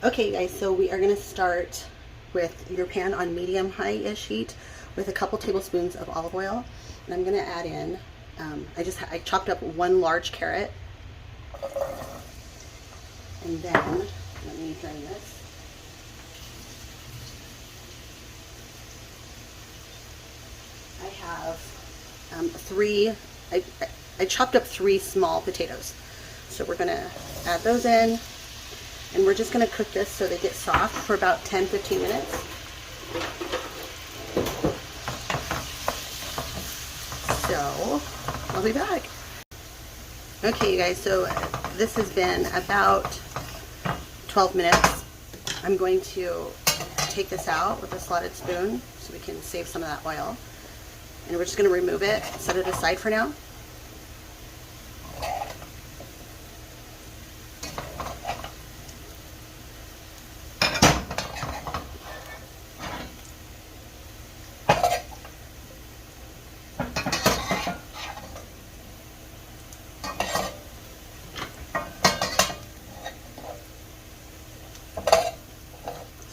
Okay, guys, so we are going to start with your pan on medium-high-ish heat with a couple tablespoons of olive oil. And I'm going to add in, I chopped up one large carrot. And then, let me drain this. I have I chopped up 3 small potatoes. So we're going to add those in. And we're just going to cook this so they get soft for about 10-15 minutes. So, I'll be back. Okay, you guys, so this has been about 12 minutes. I'm going to take this out with a slotted spoon so we can save some of that oil. And we're just going to remove it, set it aside for now.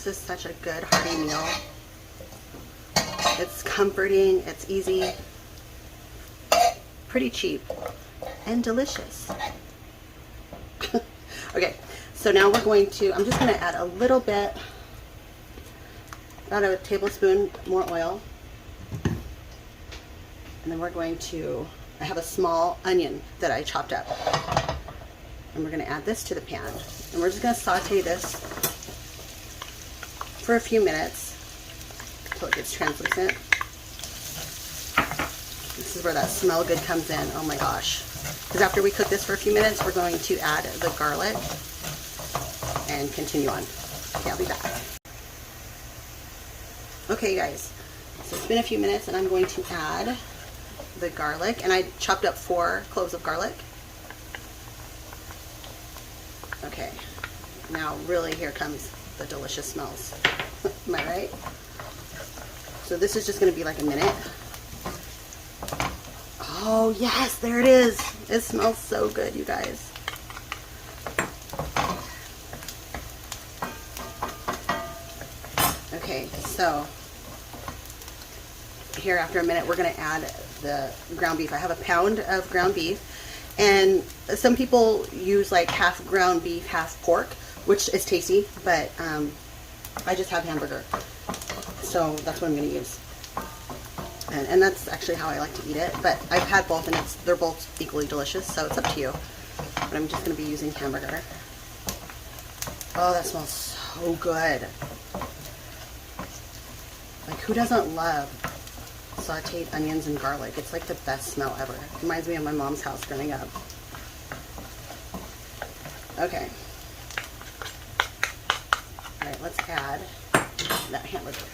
This is such a good hearty meal. It's comforting, it's easy, pretty cheap, and delicious. Okay, so now we're going to, I'm just going to add a little bit, about a tablespoon more oil. And then we're going to, I have a small onion that I chopped up. And we're going to add this to the pan. And we're just going to saute this for a few minutes until it gets translucent. This is where that smell good comes in. Oh my gosh. Because after we cook this for a few minutes, we're going to add the garlic and continue on. Okay, I'll be back. Okay, guys. So it's been a few minutes and I'm going to add the garlic. And I chopped up 4 cloves of garlic. Okay. Now really here comes the delicious smells. Am I right? So this is just going to be like a minute. Oh yes, there it is. It smells so good, you guys. Okay, so here after a minute we're going to add the ground beef. I have a pound of ground beef, and some people use like half ground beef, half pork, which is tasty, but I just have hamburger, so that's what I'm going to use. And that's actually how I like to eat it, but I've had both and they're both equally delicious, so it's up to you. But I'm just going to be using hamburger. Oh, that smells so good. Like, who doesn't love sauteed onions and garlic? It's like the best smell ever. It reminds me of my mom's house growing up. Okay. Alright, let's add that hamburger.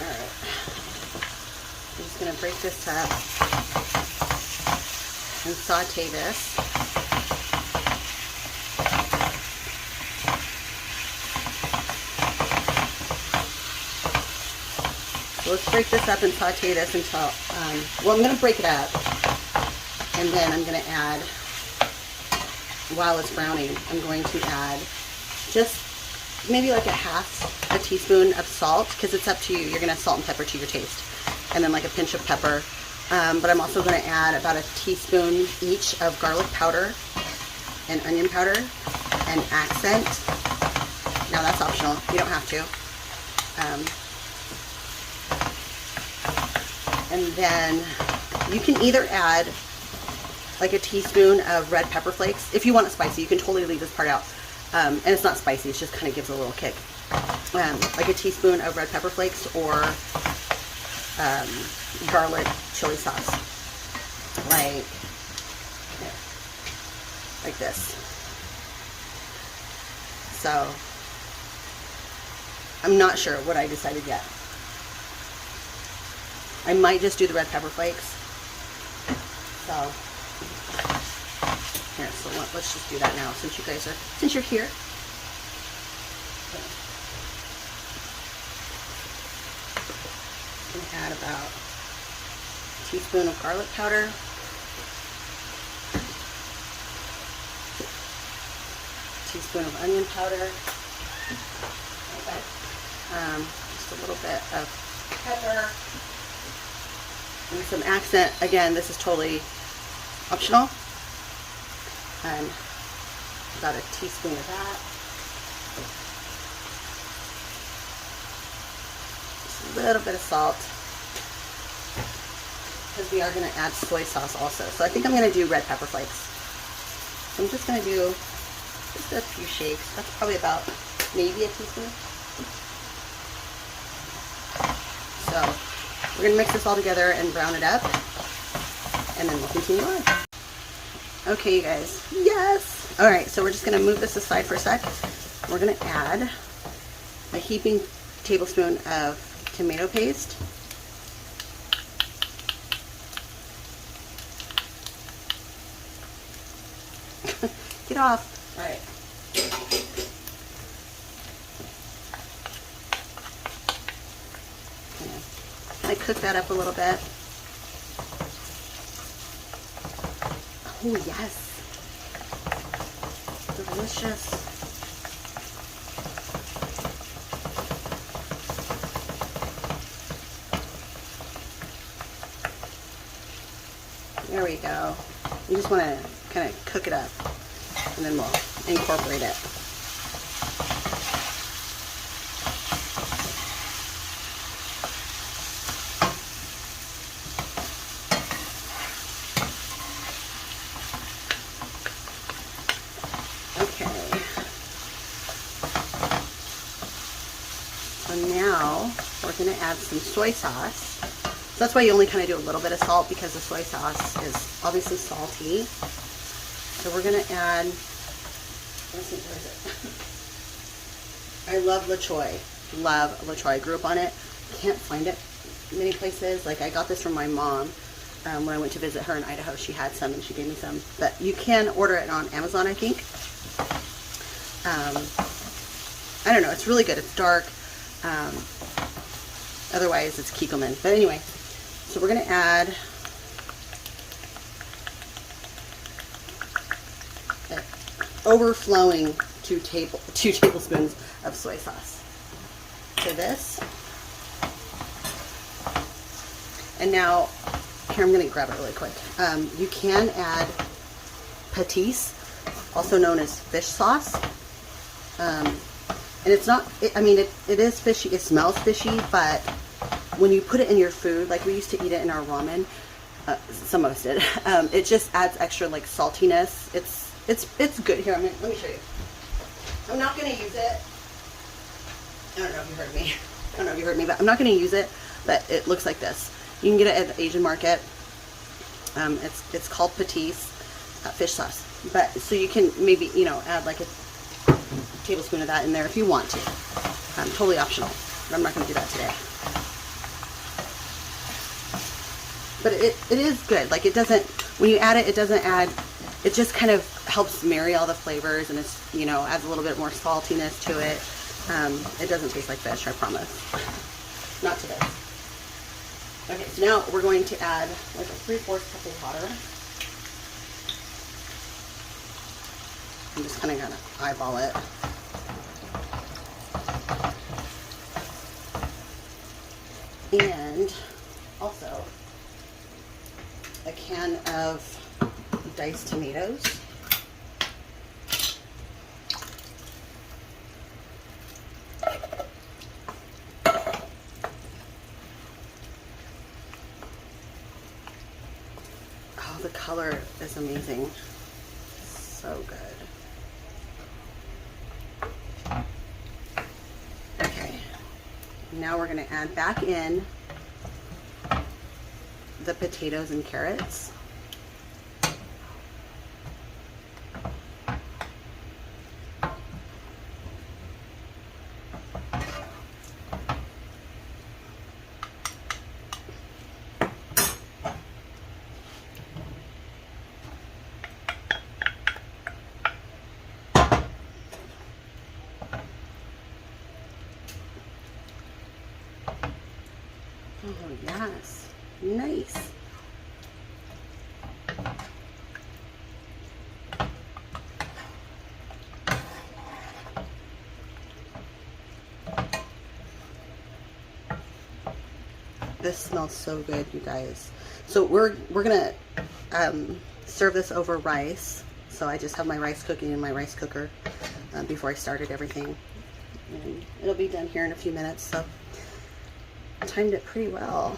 Alright. I'm just going to break this up and saute this. Let's break this up and saute this until, well, I'm going to break it up, and then I'm going to add, while it's browning, I'm going to add just maybe like a teaspoon of salt, because it's up to you. You're going to salt and pepper to your taste, and then like a pinch of pepper. But I'm also going to add about a teaspoon each of garlic powder and onion powder and accent. Now that's optional. You don't have to. And then you can either add like a teaspoon of red pepper flakes. If you want it spicy, you can totally leave this part out. And it's not spicy, it just kind of gives a little kick. Like a teaspoon of red pepper flakes or garlic chili sauce. Like this. So, I'm not sure what I decided yet. I might just do the red pepper flakes. So, here, so let's just do that now since you're here. I'm going to add about a teaspoon of garlic powder. Teaspoon of onion powder. Just a little bit of pepper. And some accent. Again, this is totally optional. And about a teaspoon of that. Just a little bit of salt. Because we are going to add soy sauce also. So I think I'm going to do red pepper flakes. So I'm just going to do just a few shakes. That's probably about maybe a teaspoon. So we're going to mix this all together and brown it up. And then we'll continue on. Okay, you guys. Yes! Alright, so we're just going to move this aside for a sec. We're going to add a heaping tablespoon of tomato paste. Get off. Alright. I cook that up a little bit. Oh, yes. Delicious. There we go. You just want to kind of cook it up, and then we'll incorporate it. Okay. So now we're going to add some soy sauce. So that's why you only kind of do a little bit of salt, because the soy sauce is obviously salty. So we're going to add, let's see, where is it? I love La Choy. Love La Choy. I grew up on it. Can't find it many places. Like, I got this from my mom when I went to visit her in Idaho. She had some and she gave me some. But you can order it on Amazon, I think. I don't know. It's really good. It's dark. Otherwise, it's Kikkoman. But anyway, so we're going to add overflowing 2 tablespoons of soy sauce to this. And now, here, I'm going to grab it really quick. You can add patis, also known as fish sauce. And it's not, it is fishy, it smells fishy, but when you put it in your food, like we used to eat it in our ramen, some of us did, it just adds extra like saltiness. It's good. Here, let me show you. I'm not going to use it. I don't know if you heard me. I don't know if you heard me, but I'm not going to use it, but it looks like this. You can get it at the Asian market. It's called patis, fish sauce. But, so you can maybe, add like a tablespoon of that in there if you want to. Totally optional, but I'm not going to do that today. But it is good. Like, it doesn't, when you add it, it doesn't add, it just kind of helps marry all the flavors, and it's, adds a little bit more saltiness to it. It doesn't taste like fish, I promise. Not to this. Okay, so now we're going to add like a 3/4 cup of water. I'm just kind of going to eyeball it. And also a can of diced tomatoes. Oh, the color is amazing. So good. Okay, now we're going to add back in the potatoes and carrots. Oh, yes. Nice. This smells so good, you guys. So we're gonna serve this over rice. So I just have my rice cooking in my rice cooker before I started everything. And it'll be done here in a few minutes, so I timed it pretty well.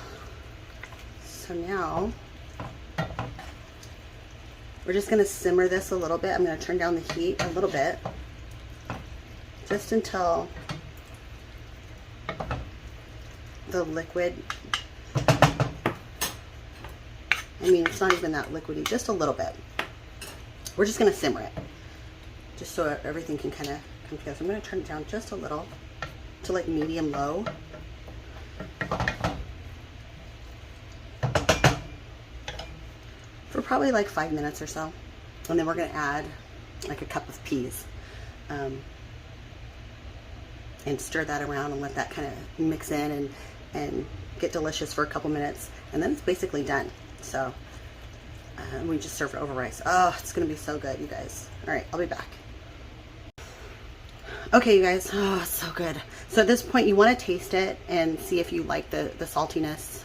So now we're just gonna simmer this a little bit. I'm gonna turn down the heat a little bit, just until the liquid, I mean, it's not even that liquidy, just a little bit. We're just gonna simmer it, just so everything can kind of come together. So I'm gonna turn it down just a little to like medium low. For probably like 5 minutes or so. And then we're gonna add like a cup of peas. And stir that around and let that kind of mix in and get delicious for a couple minutes. And then it's basically done. So we just serve it over rice. Oh, it's gonna be so good, you guys. All right, I'll be back. Okay, you guys, oh, it's so good. So at this point, you want to taste it and see if you like the saltiness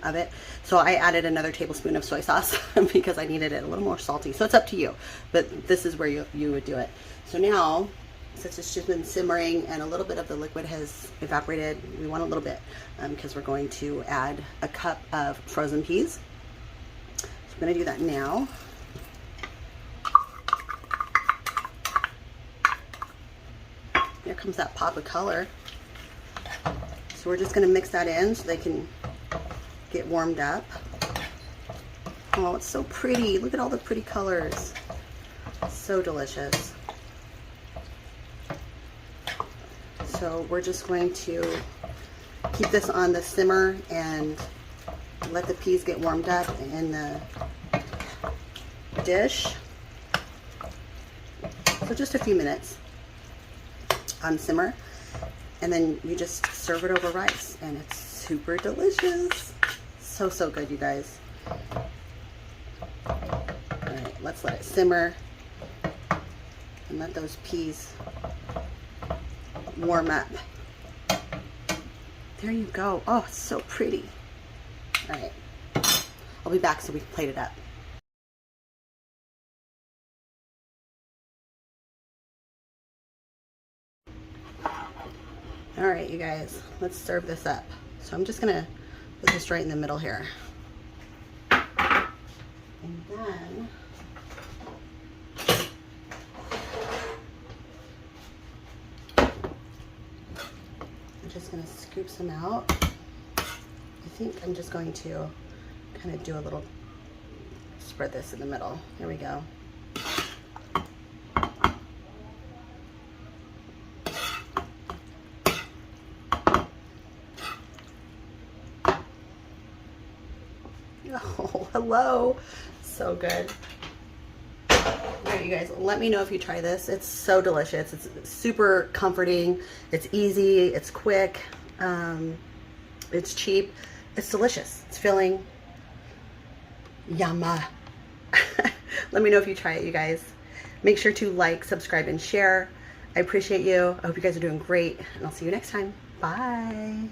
of it. So I added another tablespoon of soy sauce because I needed it a little more salty. So it's up to you, but this is where you would do it. So now, since it's just been simmering and a little bit of the liquid has evaporated, we want a little bit because we're going to add a cup of frozen peas. So I'm going to do that now. Here comes that pop of color. So we're just going to mix that in so they can get warmed up. Oh, it's so pretty. Look at all the pretty colors. So delicious. So we're just going to keep this on the simmer and let the peas get warmed up in the dish. So just a few minutes on simmer, and then you just serve it over rice, and it's super delicious. So good, you guys. All right, let's let it simmer and let those peas warm up. There you go. Oh, it's so pretty. All right, I'll be back so we can plate it up. All right, you guys, let's serve this up. So I'm just gonna put this right in the middle here. And then I'm just gonna scoop some out. I think I'm just going to kind of do a little, spread this in the middle. There we go. Oh, hello. So good. All right, you guys, let me know if you try this. It's so delicious. It's super comforting. It's easy. It's quick. It's cheap. It's delicious. It's filling. Yumma. Let me know if you try it, you guys. Make sure to like, subscribe, and share. I appreciate you. I hope you guys are doing great, and I'll see you next time. Bye.